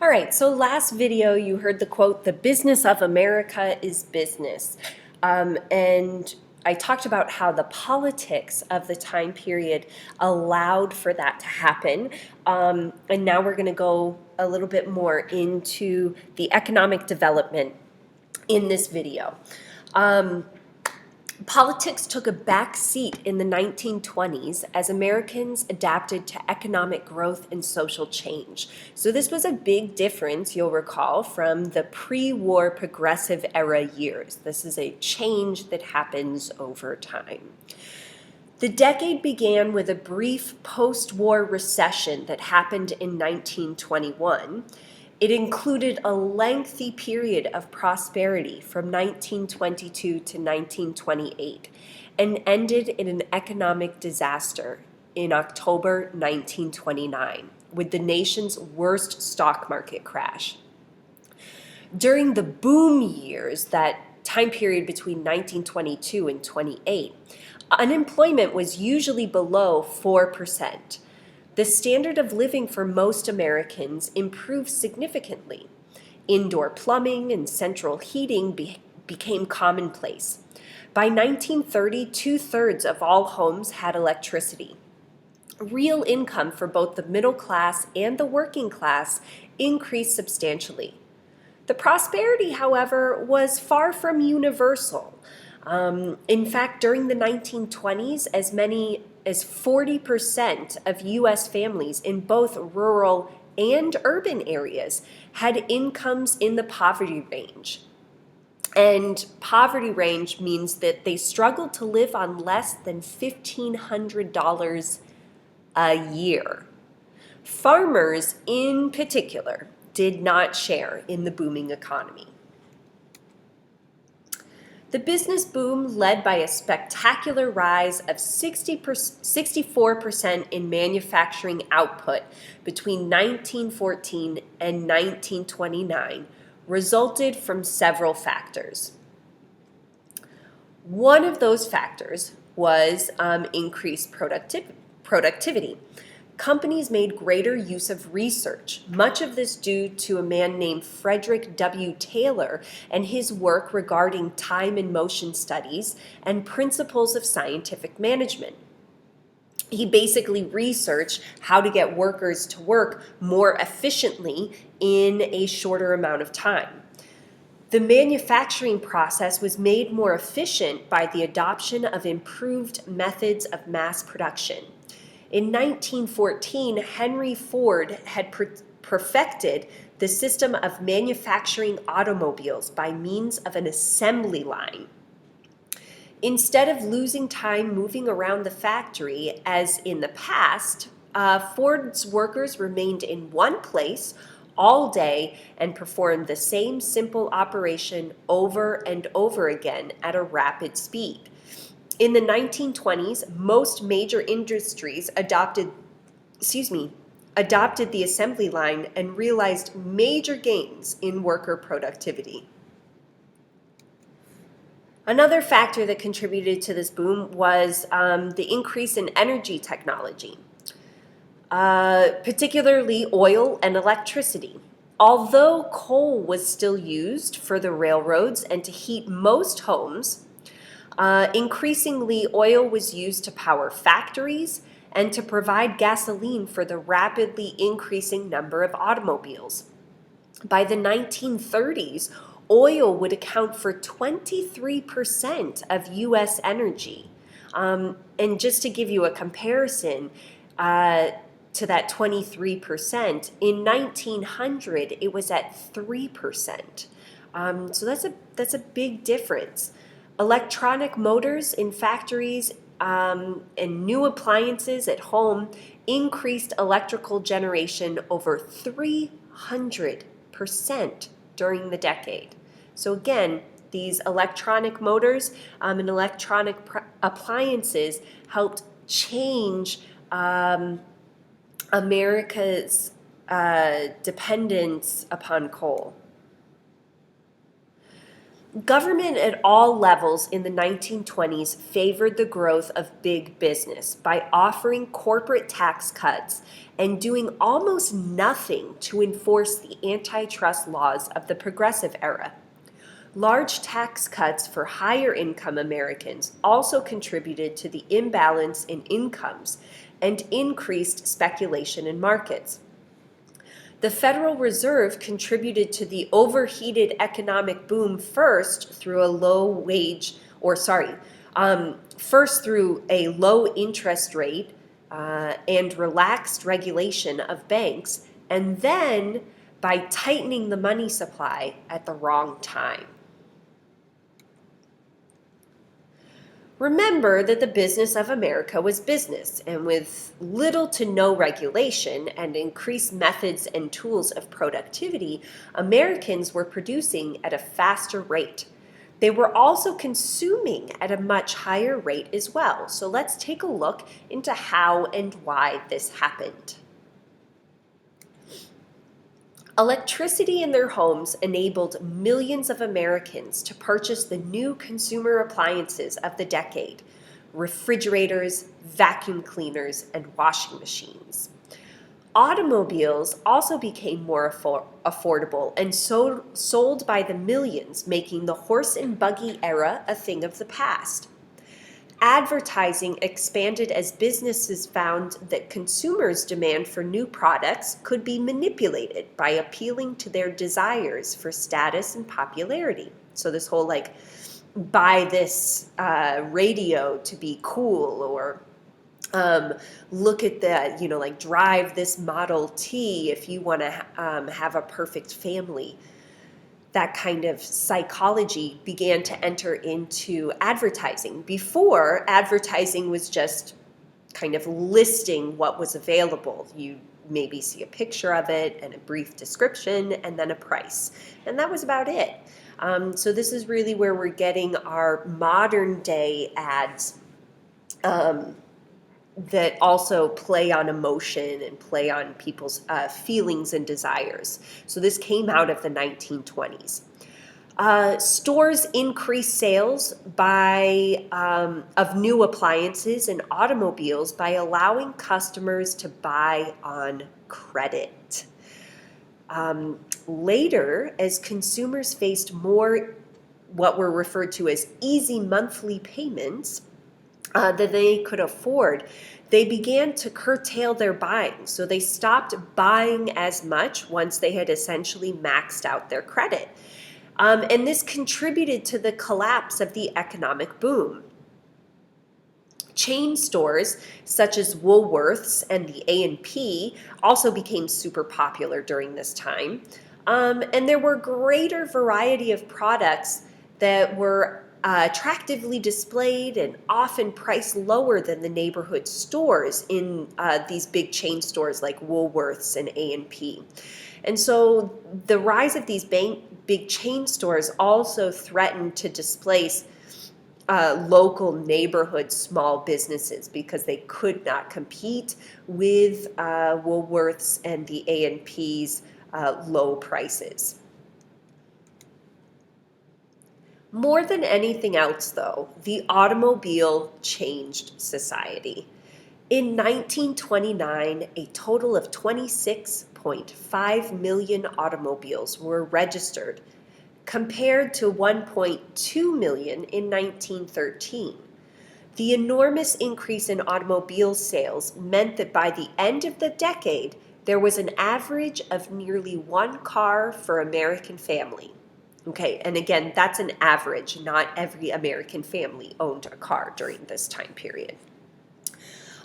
All right, so last video you heard the quote, "The business of America is business." And I talked about how the politics of the time period allowed for that to happen. And now we're going to go a little bit more into the economic development in this video. Politics took a back seat in the 1920s as Americans adapted to economic growth and social change. So this was a big difference, you'll recall, from the pre-war progressive era years. This is a change that happens over time. The decade began with a brief post-war recession that happened in 1921. It included a lengthy period of prosperity from 1922 to 1928 and ended in an economic disaster in October 1929 with the nation's worst stock market crash. During the boom years, that time period between 1922 and 28, unemployment was usually below 4%. The standard of living for most Americans improved significantly. Indoor plumbing and central heating became commonplace. By 1930, 2/3 of all homes had electricity. Real income for both the middle class and the working class increased substantially. The prosperity, however, was far from universal. In fact, during the 1920s, as many as 40% of U.S. families in both rural and urban areas had incomes in the poverty range. And poverty range means that they struggled to live on less than $1,500 a year. Farmers, in particular, did not share in the booming economy. The business boom led by a spectacular rise of 64% in manufacturing output between 1914 and 1929 resulted from several factors. One of those factors was increased productivity. Companies made greater use of research, much of this due to a man named Frederick W. Taylor and his work regarding time and motion studies and principles of scientific management. He basically researched how to get workers to work more efficiently in a shorter amount of time. The manufacturing process was made more efficient by the adoption of improved methods of mass production. In 1914, Henry Ford had perfected the system of manufacturing automobiles by means of an assembly line. Instead of losing time moving around the factory, as in the past, Ford's workers remained in one place all day and performed the same simple operation over and over again at a rapid speed. In the 1920s, most major industries adopted the assembly line and realized major gains in worker productivity. Another factor that contributed to this boom was the increase in energy technology, particularly oil and electricity. Although coal was still used for the railroads and to heat most homes, increasingly, oil was used to power factories and to provide gasoline for the rapidly increasing number of automobiles. By the 1930s, oil would account for 23% of U.S. energy. And just to give you a comparison to that 23%, in 1900 it was at 3%. So that's a big difference. Electronic motors in factories and new appliances at home increased electrical generation over 300% during the decade. So again, these electronic motors and electronic appliances helped change America's dependence upon coal. Government at all levels in the 1920s favored the growth of big business by offering corporate tax cuts and doing almost nothing to enforce the antitrust laws of the Progressive Era. Large tax cuts for higher income Americans also contributed to the imbalance in incomes and increased speculation in markets. The Federal Reserve contributed to the overheated economic boom first through a first through a low interest rate and relaxed regulation of banks, and then by tightening the money supply at the wrong time. Remember that the business of America was business, and with little to no regulation and increased methods and tools of productivity, Americans were producing at a faster rate. They were also consuming at a much higher rate as well. So let's take a look into how and why this happened. Electricity in their homes enabled millions of Americans to purchase the new consumer appliances of the decade: refrigerators, vacuum cleaners, and washing machines. Automobiles also became more affordable and sold by the millions, making the horse and buggy era a thing of the past. Advertising expanded as businesses found that consumers' demand for new products could be manipulated by appealing to their desires for status and popularity. So this whole buy this radio to be cool, or look at the, drive this Model T if you want to have a perfect family. That kind of psychology began to enter into advertising. Before, advertising was just kind of listing what was available. You maybe see a picture of it and a brief description and then a price. And that was about it. So this is really where we're getting our modern day ads that also play on emotion and play on people's feelings and desires. So this came out of the 1920s. Stores increased sales of new appliances and automobiles by allowing customers to buy on credit. Later, as consumers faced more what were referred to as easy monthly payments, that they could afford, they began to curtail their buying. So they stopped buying as much once they had essentially maxed out their credit. And this contributed to the collapse of the economic boom. Chain stores such as Woolworths and the A&P also became super popular during this time. And there were greater variety of products that were attractively displayed and often priced lower than the neighborhood stores in these big chain stores like Woolworths and A&P. And so the rise of these big chain stores also threatened to displace local neighborhood small businesses because they could not compete with Woolworths and the A&P's low prices. More than anything else, though, the automobile changed society. In 1929, a total of 26.5 million automobiles were registered, compared to 1.2 million in 1913. The enormous increase in automobile sales meant that by the end of the decade, there was an average of nearly one car for American family. Okay, and again, that's an average. Not every American family owned a car during this time period.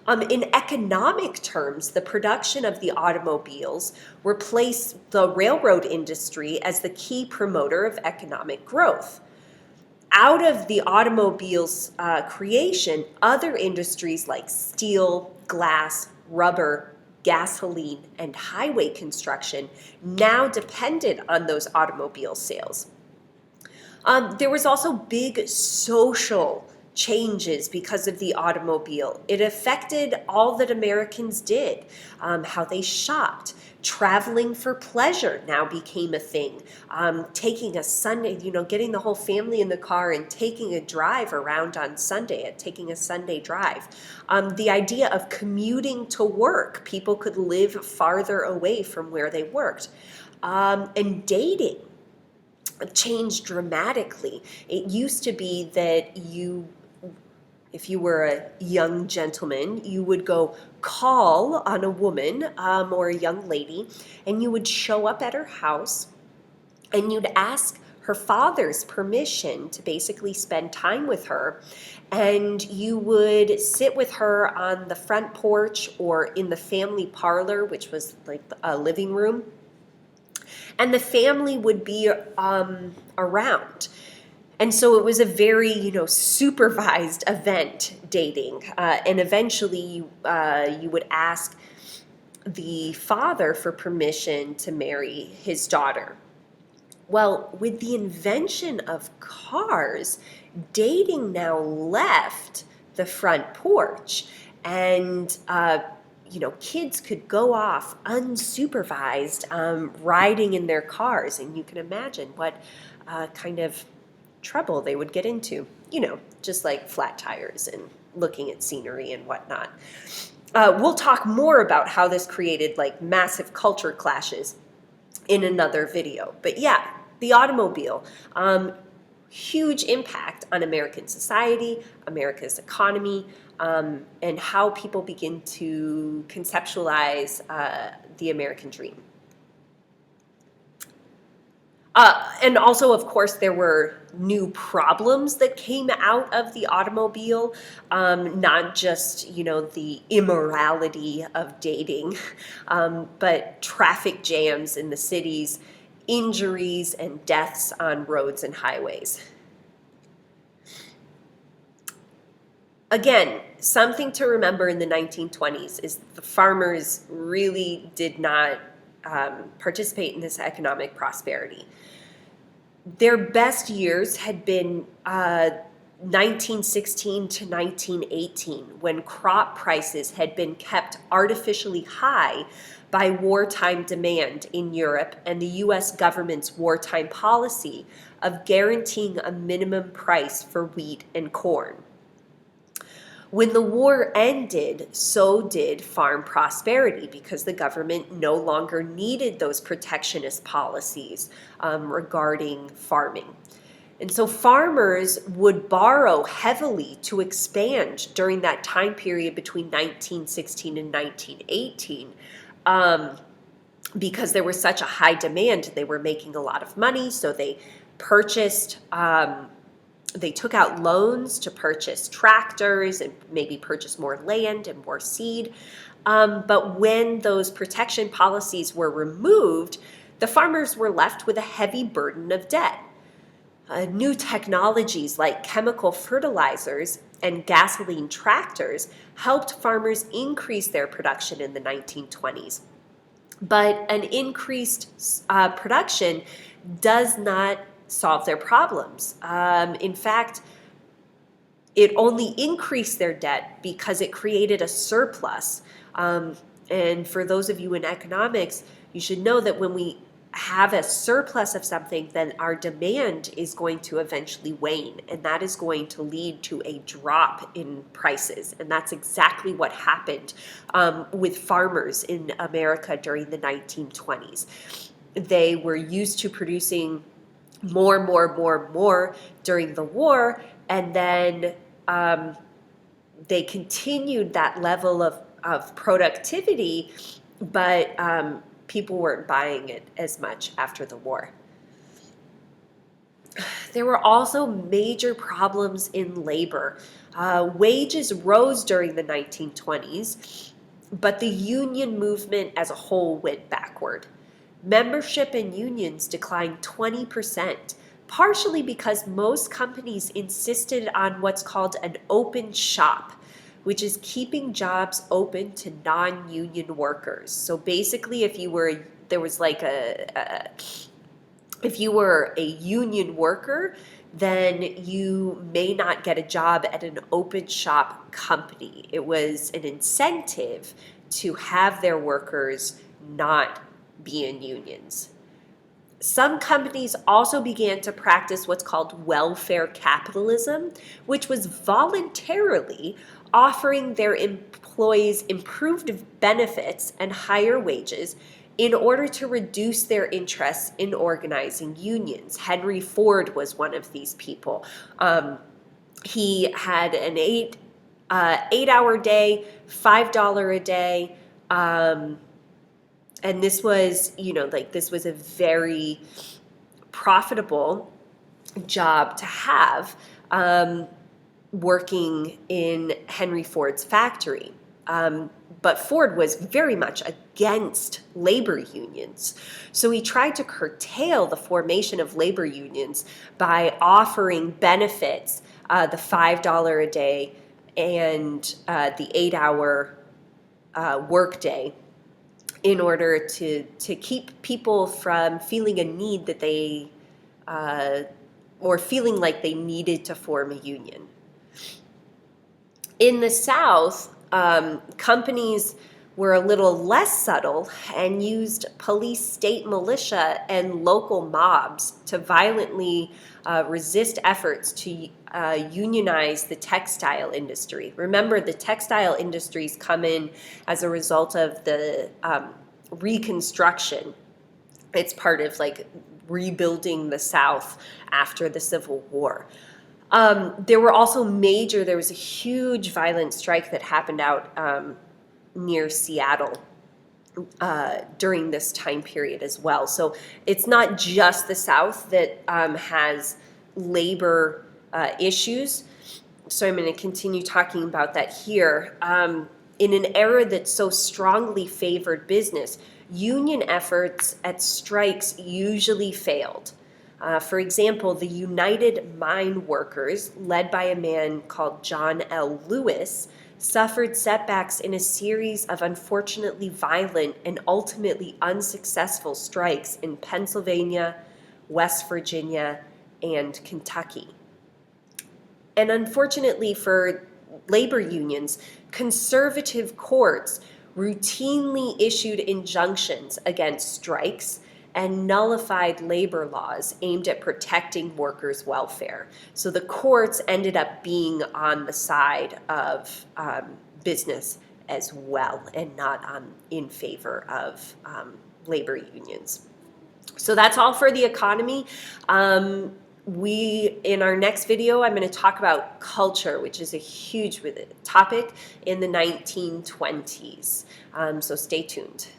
In economic terms, the production of the automobiles replaced the railroad industry as the key promoter of economic growth. Out of the automobiles' creation, other industries like steel, glass, rubber, gasoline, and highway construction now depended on those automobile sales. There was also big social changes because of the automobile. It affected all that Americans did, how they shopped. Traveling for pleasure now became a thing. Taking a Sunday, getting the whole family in the car and taking a drive around on Sunday, taking a Sunday drive. The idea of commuting to work, people could live farther away from where they worked. And dating changed dramatically. It used to be that if you were a young gentleman, you would go call on a woman or a young lady, and you would show up at her house and you'd ask her father's permission to basically spend time with her. And you would sit with her on the front porch or in the family parlor, which was like a living room. And the family would be around. And so it was a very, supervised event, dating. And eventually you would ask the father for permission to marry his daughter. Well, with the invention of cars, dating now left the front porch. And, kids could go off unsupervised riding in their cars. And you can imagine what kind of trouble they would get into, just like flat tires and looking at scenery and whatnot. We'll talk more about how this created like massive culture clashes in another video. But yeah, the automobile, huge impact on American society, America's economy, and how people begin to conceptualize the American dream. And also, of course, there were new problems that came out of the automobile, not just, the immorality of dating, but traffic jams in the cities, injuries and deaths on roads and highways. Again, something to remember in the 1920s is the farmers really did not participate in this economic prosperity. Their best years had been 1916 to 1918, when crop prices had been kept artificially high by wartime demand in Europe and the U.S. government's wartime policy of guaranteeing a minimum price for wheat and corn. When the war ended, so did farm prosperity, because the government no longer needed those protectionist policies regarding farming. And so farmers would borrow heavily to expand during that time period between 1916 and 1918 because there was such a high demand. They were making a lot of money, so they purchased they took out loans to purchase tractors and maybe purchase more land and more seed. But when those protection policies were removed, the farmers were left with a heavy burden of debt. New technologies like chemical fertilizers and gasoline tractors helped farmers increase their production in the 1920s. But an increased production does not solve their problems. In fact, it only increased their debt because it created a surplus. And for those of you in economics, you should know that when we have a surplus of something, then our demand is going to eventually wane, and that is going to lead to a drop in prices. And that's exactly what happened with farmers in America during the 1920s. They were used to producing more during the war, and then they continued that level of productivity, but people weren't buying it as much after the war. There were also major problems in labor. Wages rose during the 1920s, but the union movement as a whole went backward. Membership in unions declined 20%, partially because most companies insisted on what's called an open shop, which is keeping jobs open to non-union workers. So basically, if you were, there was like if you were a union worker, then you may not get a job at an open shop company. It was an incentive to have their workers not be in unions. Some companies also began to practice what's called welfare capitalism, which was voluntarily offering their employees improved benefits and higher wages in order to reduce their interest in organizing unions. Henry Ford was one of these people. He had an 8 hour day, $5 a day. And this was, this was a very profitable job to have, working in Henry Ford's factory. But Ford was very much against labor unions. So he tried to curtail the formation of labor unions by offering benefits, the $5 a day and the 8 hour workday, in order to keep people from feeling a need that they, or feeling like they needed to form a union. In the South, companies were a little less subtle and used police, state militia, and local mobs to violently resist efforts to unionize the textile industry. Remember, the textile industries come in as a result of the Reconstruction. It's part of like rebuilding the South after the Civil War. There was a huge violent strike that happened out near Seattle during this time period as well. So it's not just the South that has labor issues. So I'm going to continue talking about that here. In an era that so strongly favored business, union efforts at strikes usually failed. For example, the United Mine Workers, led by a man called John L. Lewis, suffered setbacks in a series of unfortunately violent and ultimately unsuccessful strikes in Pennsylvania, West Virginia, and Kentucky. And unfortunately for labor unions, conservative courts routinely issued injunctions against strikes and nullified labor laws aimed at protecting workers' welfare. So the courts ended up being on the side of business as well, and not in favor of labor unions. So that's all for the economy. In our next video, I'm going to talk about culture, which is a huge topic in the 1920s. So stay tuned.